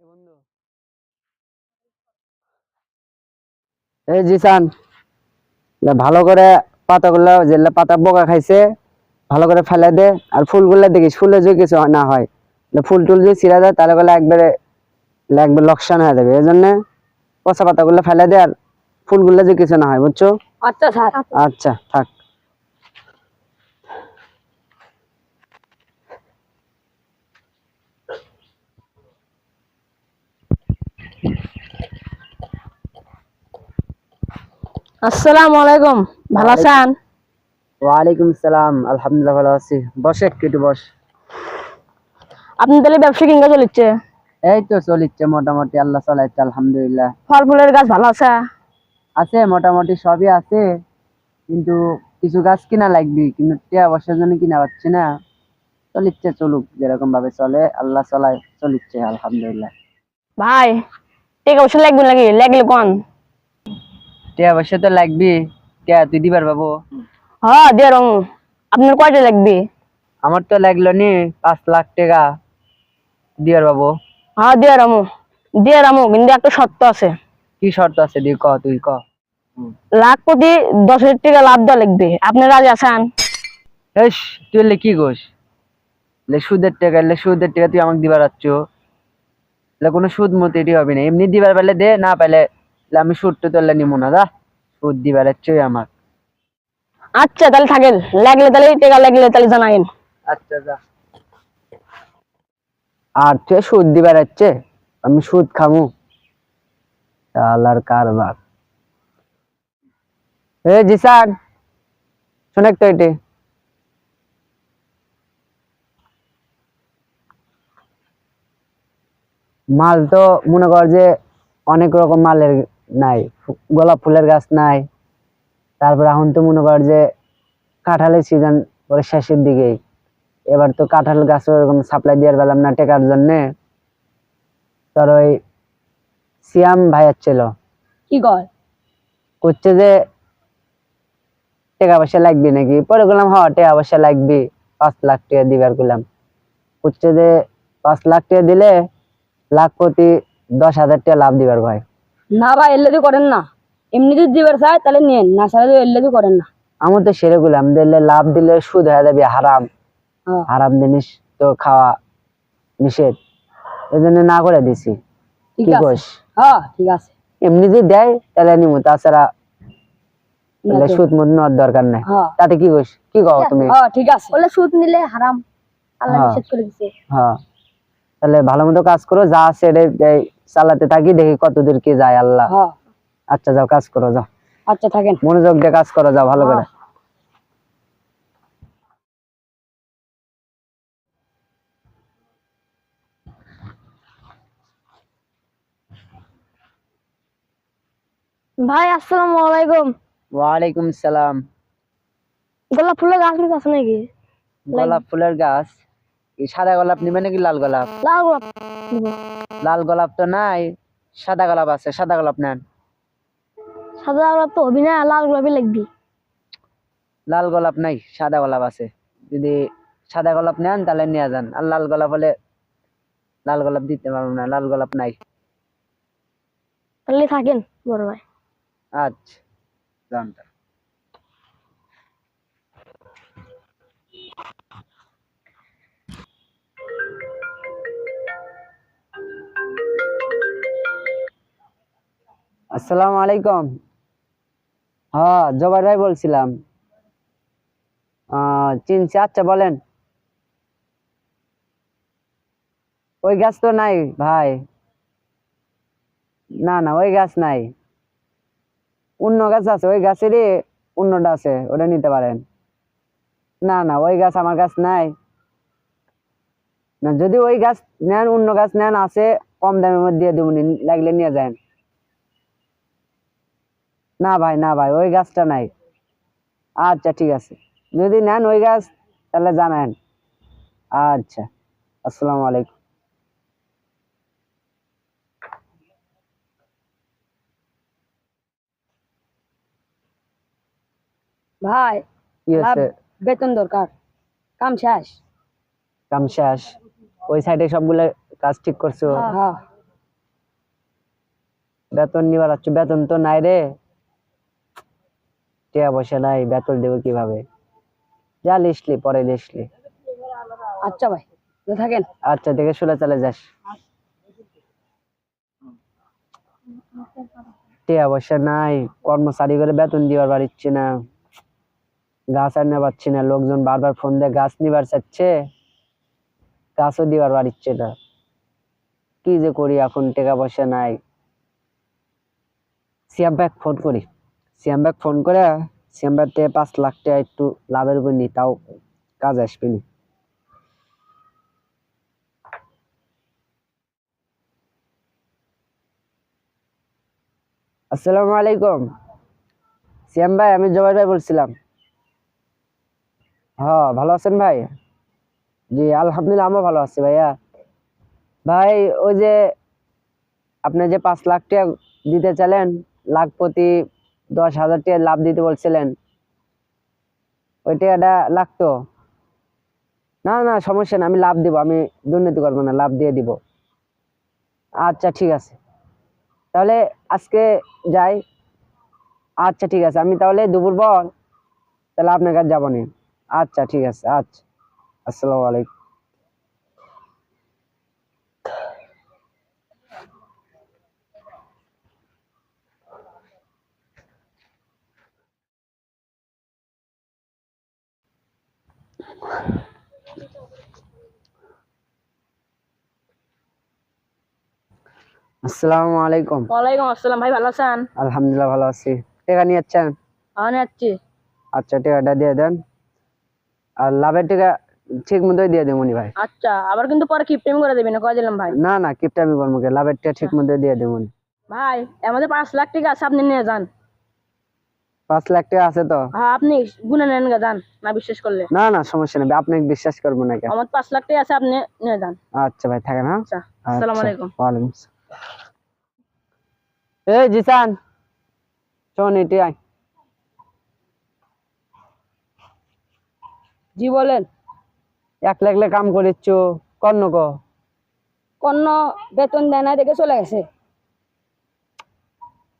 বন্ধু এই জিসান ভালো করে পাতাগুলো যেগুলা পাতা পোকা খাইছে ভালো করে ফেলে দে। আর ফুলগুলো দেখিস ফুলে যদি কিছু না হয়, ফুল টুল যদি ছিঁড়া যায় তাহলে বলে একবারে লোকসান হয়ে যাবে। এই জন্য পচা পাতাগুলো ফেলে দে, আর ফুলগুলো যদি কিছু না হয়, বুঝছো? আচ্ছা স্যার। আচ্ছা থাক। আসসালামু আলাইকুম, ভালো আছেন? ওয়ালাইকুম সালাম, আলহামদুলিল্লাহ ভালো আছি। বসে একটু বস। আপনি তাহলে ব্যবসা কিংবা চলিচ্ছে? এই তো চলিচ্ছে মোটামুটি, আল্লাহ চালাইছে আলহামদুলিল্লাহ। ফল ফুলের গাছ ভালো আছে? আছে মোটামুটি সবই আছে, কিন্তু কিছু গাছ কিনা লাগবে, কিন্তু টিয়া বসার জন্য কিনা পাচ্ছি না। চলিচ্ছে, চলুক যেরকম ভাবে চলে, আল্লাহ চলায় চলিচ্ছে আলহামদুলিল্লাহ। ভাই টাকা পয়সা লাগবে নাকি? লাগলে কোন? টিয়া বসে তো লাগবি। টিয়া তুই দিবার বাবু? হ্যাঁ দিয়ে রং। আপনার কয়টা লাগবে? আমার তো লাগলো নি 5 লাখ টাকা দিবার বাবু। হ্যাঁ দিয়ে রামু, কিন্তু একটা শর্ত আছে। কি শর্ত আছে? দি ক, তুই ক। লাখ প্রতি 10,000 টাকা লাভ দেওয়া লাগবে। আপনি রাজি আছেন? এস, তুই এলে কি গোস? সুদের টাকা তুই আমাকে দিবার আচ্ছ? কোনো সুদ মতো এটি হবে না। এমনি দিবার পারলে দে, না পাইলে আমি সুদ তো তোলে নিবো না। দা সুদ দিবার আচ্ছই আমার। আচ্ছা তাহলে থাকেন, লাগলে তাহলে জানাইন। আচ্ছা যা। আর তুই সুদ দিবার আচ্ছে, আমি সুদ খামু? আল্লাহর কারবার। এ জিসান, শোনেক তো এটি। মাল তো মনে কর যে অনেক রকম মালের নাই। গোলাপ ফুলের গাছ নাই, তারপর এখন তো মনে কর যে কাঁঠালের সিজন পরে শেষের দিকেই। এবার তো কাঁঠাল গাছ ওরকম সাপ্লাই দিয়ে পেলাম না টেকার জন্যে। তোর ওই সিয়াম ভাই ছিল, কি কয়? করছে যে টাকা পয়সা লাগবে নাকি। পরে বললাম হ্যাঁ টাকা পয়সা লাগবে, 5 লাখ টাকা দিবার করলাম। করছে যে 5 লাখ টাকা দিলে লাখ প্রতি 10,000 টাকা লাভ দিবার ভাই। না ভাই এল্লাদি করেন না, এমনি যদি দিবার চাই তাহলে নেন, না চাইলে এল্লাদি করেন না। আমি তো সেরে গুলাম দিলে লাভ দিলে সুদ হয়ে যাবে, হারাম। হারাম জিনিস তো খাওয়া নিষেধ, এই জন্য না করে দিছি। ঠিক কি আছে। কইস? হ্যাঁ ঠিক আছে। এমনি যদি দেয় তাহলে নিমু, তাছাড়া সুদ মুদ নেওয়ার দরকার নাই। তাতে কি কইস? কি কও তুমি? হ্যাঁ ঠিক আছে। বলে সুদ নিলে হারাম, আল্লাহ হ্যাঁ। নিষেধ করে দিয়েছে। হ্যাঁ, তাহলে ভালো মতো কাজ করো, যা আছে চালাতে থাকি, দেখি কতদূর কি যায় আল্লাহ। আচ্ছা যাও কাজ করো, যাও। আচ্ছা থাকেন, মনোযোগ দিয়ে কাজ করো, যাও ভালো করে। ভাই আসসালামু আলাইকুম। ওয়ালাইকুম সালাম। গোলাপ ফুলের গাছ আছে নাকি? গোলাপ ফুলের গাছ? এই সাদা গোলাপ নিবে নাকি লাল গোলাপ? লাল গোলাপ। লাল গোলাপ তো নাই, সাদা গোলাপ আছে। সাদা গোলাপ নেন। সাদা গোলাপ তো হবি না, লাল গোলাপই লাগবে। লাল গোলাপ নাই, সাদা গোলাপ আছে। যদি সাদা গোলাপ নেন তাহলে নিয়ে যান, আর লাল গোলাপ হলে লাল গোলাপ দিতে পারবো না, লাল গোলাপ নাই। তাহলে থাকেন বড় ভাই। আচ্ছা যান। আসসালামু আলাইকুম। হ্যাঁ জবাই ভাই বলছিলাম। চিনছি। আচ্ছা বলেন। ওই গাছ তো নাই ভাই, না না ওই গাছ নাই। অন্য গাছ আছে, ওই গাছেরই অন্যটা আছে, ওটা নিতে পারেন। না না ওই গাছ আমার গাছ নাই। না যদি ওই গাছ নেন, অন্য গাছ নেন, আছে কম দামের মধ্যে দিয়ে দেবো, লাগলে নিয়ে যান। না ভাই না ভাই ওই গাছটা নাই। আচ্ছা ঠিক আছে, যদি নেন ওই গাছ তাহলে জানান। আচ্ছা, আসসালামু আলাইকুম। ভাই কি হচ্ছে? বেতন দরকার, কাম শেষ। কাম শেষ? ওই সাইডে সবগুলো কাজ ঠিক করছো? হ্যাঁ। বেতন নিবার আছো, বেতন তো নাই রে, টাকা পয়সা নাই, বেতন দেবো কিভাবে? যা লিসলি পরে লিসলি। আচ্ছা ভাই, তো থাকেন। আচ্ছা, দেখে শুনে চলে যাস। টাকা পয়সা নাই, কর্মচারী করে বেতন দিবার পারছি না, গাছ আনতে পারছি না, লোকজন বারবার ফোন দিয়ে গাছ নিবার চাচ্ছে, গাছও দিবার পারছে না। কি যে করি এখন, টাকা পয়সা নাই। সিয়াম ভাই ফোন করি, সিয়াম ভাই ফোন করে, সিয়াম ভাই 5 লাখ টাকা একটু লাভের উপর নি, তাও কাজ আসবে নি। আসসালামু আলাইকুম সিয়াম ভাই, আমি জবাই ভাই বলছিলাম। হ্যাঁ, ভালো আছেন ভাই? জি আলহামদুলিল্লাহ, আমিও ভালো আছি ভাইয়া। ভাই ওই যে আপনি যে 5 লাখ টাকা দিতে চাইলেন, লাখ প্রতি 10,000 টাকা লাভ দিতে বলছিলেন, ওই টাকাটা লাগতো? না না সমস্যা না, আমি লাভ দিব, আমি দুর্নীতি করবো না, লাভ দিয়ে দিব। আচ্ছা ঠিক আছে, তাহলে আজকে যাই। আচ্ছা ঠিক আছে, আমি তাহলে দুপুর পর তাহলে আপনার কাছে যাবো নি। আচ্ছা ঠিক আছে, আচ্ছা। আসসালামু আলাইকুম। আসসালামু আলাইকুম। ওয়ালাইকুম আসসালাম ভাই, ভালো আছেন? আলহামদুলিল্লাহ ভালো আছি। টাকা নিয়ে যাচ্ছেন? আমি যাচ্ছি। আচ্ছা, টাকাটা দিয়ে দেন, আর লাভের টাকা ঠিক মতোই দিয়ে দেবো নি ভাই। আচ্ছা, আবার কিন্তু পরে কিপটেমি করে দেবেন না, কয়ে দিলাম ভাই। না না, কিপটা আমি করবো কে, লাভের টাকা ঠিক মতোই দিয়ে দেবো নি। ভাই, এর মধ্যে 5 লাখ টাকা আছে, আপনি নিয়ে যান। 5 লাখ টাকা আছে তো? হ্যাঁ, আপনি গুনে নেন গা, যান। না বিশ্বাস করলে না না সমস্যা নেই, আপনাকে বিশ্বাস করবো না কেন। আমার 5 লাখ টাকা আছে, আপনি নিয়ে যান। আচ্ছা ভাই, থাকেন। হ্যাঁ, আচ্ছা, আসসালামু আচ্ছা, আলাইকুম। ওয়ালাইকুম আসসালাম। এই জিসান, শোন এটি আয়। জি বলেন। একলা একলা কাম করিচ্ছ, কর্ণ ক কোন বেতন দেয় না দেখে চলে গেছে।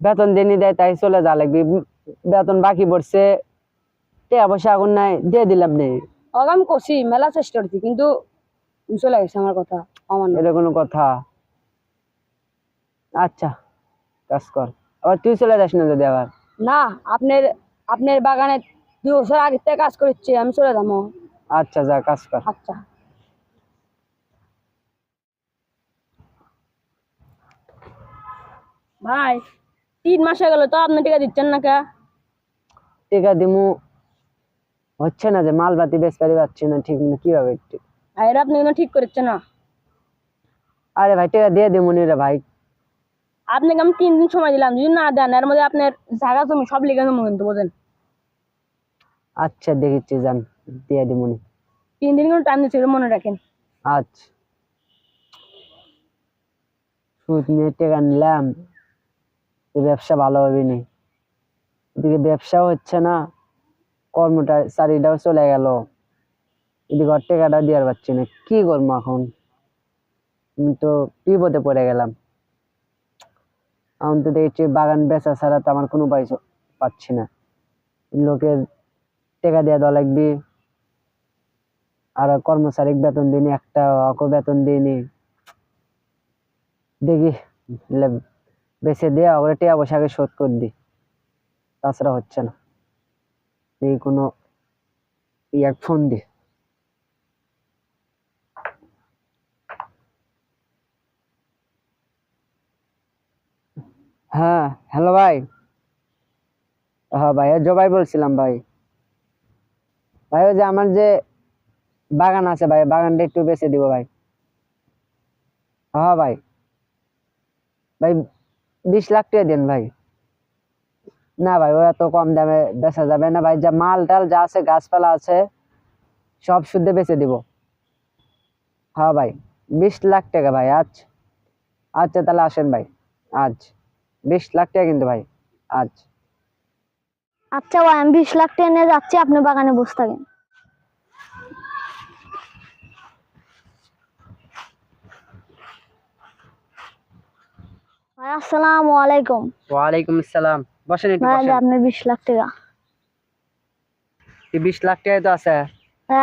বেতন দেনি দেয় তাই চলে যা লাগবি, বেতন বাকি পড়ছে, টাকা পয়সা আগুন নাই, দিয়ে দিলাম নেই। ওকে আমি করছি, মেলা চেষ্টা করছি, কিন্তু চলে গেছে আমার কথা অমান্য। এটা কোনো কথা? আচ্ছা, কাজ কর, আবার তুই চলে যাস না যদি আবার। না, আপনার আপনার বাগানে 2 বছর আগে থেকে কাজ করছে, আমি চলে যাবো। আচ্ছা, যা কাজ কর। আচ্ছা ভাই, 3 মাস হয়ে গেল তো আপনি টাকা দিচ্ছেন না কে? টাকা দিমু, হচ্ছে না যে মালবাতি বেচতে পারছি না ঠিক না, কিভাবে একটু। আর আপনি কিন্তু ঠিক করছেন না। আরে ভাই, টাকা দিয়ে দিমু নি রে ভাই। আপনাকে আমি 3 দিন সময় দিলাম, যদি না দেন এর মধ্যে আপনার জায়গা জমি সব লিখে দেবো কিন্তু, বোঝেন? আচ্ছা দেখিচ্ছি, যান, দিয়ে দিমু নি। 3 দিন কিন্তু টাইম দিচ্ছি, মনে রাখেন। আচ্ছা, সুদ নিয়ে টাকা নিলাম, এই ব্যবসা ভালো হবে নি, এদিকে ব্যবসাও হচ্ছে না, কর্মটা চাকরিটাও চলে গেল, এদিকে ওর টাকাটা দেওয়ার পারছি না, কি করবো এখন? আমি তো বিপদে পড়ে গেলাম। এখন তো দেখছি বাগান বেচা ছাড়া তো আমার কোনো উপায় পাচ্ছি না, লোকের টাকা দিয়ে দেওয়া লাগবে, আর কর্মচারী বেতন দিইনি, একটা অকো বেতন দিইনি। দেখি বেচে দিয়ে ওরা টাকা পয়সা আগে শোধ করে দিই, তাছাড়া হচ্ছে না। এই কোনো এক ফোন দি। হ্যাঁ হ্যালো ভাই। হ্যাঁ ভাই, জবাই বলছিলাম ভাই। ভাই ওই যে আমার যে বাগান আছে ভাই, বাগানটা একটু বেচে দিব ভাই। হ্যাঁ ভাই, ভাই 20 লাখ টাকা দেন ভাই। না ভাই, ও এত কম দামে বেচা যাবে না ভাই, যা মাল টাল যা আছে গাছপালা আছে সব শুদ্ধে বেচে দিব। হ্যাঁ ভাই, 20 লাখ টাকা ভাই। আচ্ছা, আচ্ছা তাহলে আসেন ভাই। আচ্ছা, 20 লাখ টাকা কিন্তু ভাই। আচ্ছা। আচ্ছা ভাই, আমি 20 লাখ টাকা নিয়ে যাচ্ছি, আপনি বাগানে বসে থাকেন। ভাই আসসালামু আলাইকুম। ওয়ালাইকুম আসসালাম। বসেন একটু ভাই বসেন। আপনার 20 লাখ টাকা, কি 20 লাখ টাকা তো আছে?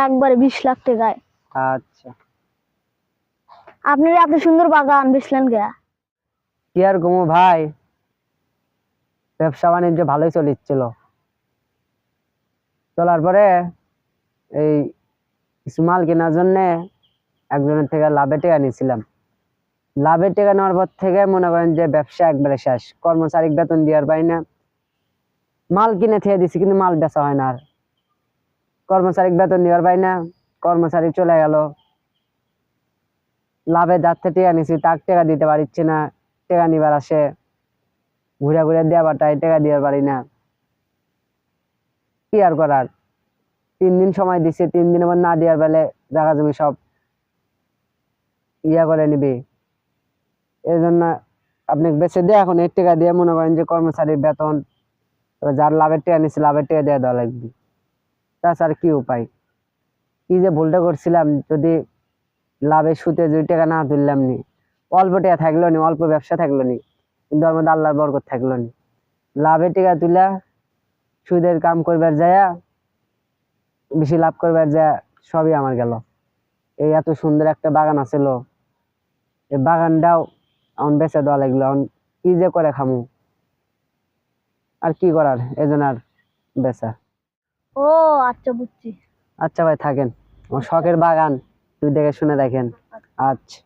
একবারে 20 লাখ টাকায়। আচ্ছা, আপনি এত সুন্দর বাগান বেচলেন কে? কি আর ঘুমো ভাই, ব্যবসা বাণিজ্য ভালোই চলছিল। চলার পরে এই কিছু মাল কেনার জন্য একজনের থেকে লাভে টাকা নিয়েছিলাম। লাভের টাকা নেওয়ার পর থেকে মনে করেন যে ব্যবসা একবারে শেষ, কর্মচারী বেতন দেওয়ার পাই না। মাল কিনে থেকে দিছি কিন্তু মাল বেচা হয় না, আর কর্মচারী বেতন দেওয়ার পাই না, কর্মচারী চলে গেল। লাভে যার থেকে টাকা নিছি তার টাকা দিতে পারছি না, টাকা নিবার আসে ঘুরে ঘুরে দেওয়া টাই টাকা দিতে পারি না। কি আর করার, 3 দিন সময় দিছে, 3 দিন আবার না দেওয়ার বেলে জায়গা জমি সব ইয়া করে নিবি। এই জন্য আপনি বেঁচে দিয়ে এখন 1 টাকা দিয়ে মনে করেন যে কর্মচারীর বেতন, এবার যার লাভের টাকা নিচ্ছে লাভের টাকা দিয়ে দেওয়া লাগবে। তাছাড়া কি উপায়? কি যে ভুলটা করছিলাম, যদি লাভের সুতে 2 টাকা না তুললাম নি, অল্প টাকা থাকলো নি, অল্প ব্যবসা থাকলো নি, কিন্তু ওর মধ্যে আল্লাহর বরকত থাকলো নি। লাভের টাকা তুলা সুদের কাম করবার যায়, বেশি লাভ করবার যায়, সবই আমার গেল। এই এত সুন্দর একটা বাগান আছিল, এই বাগানটাও এখন বেচে দেওয়া লাগলো। এখন কি যে করে খামু, আর কি করার, এজন্য আর বেচা। ও আচ্ছা, বুঝছি। আচ্ছা ভাই থাকেন, আমার শখের বাগান তুই দেখে শুনে দেখেন। আচ্ছা।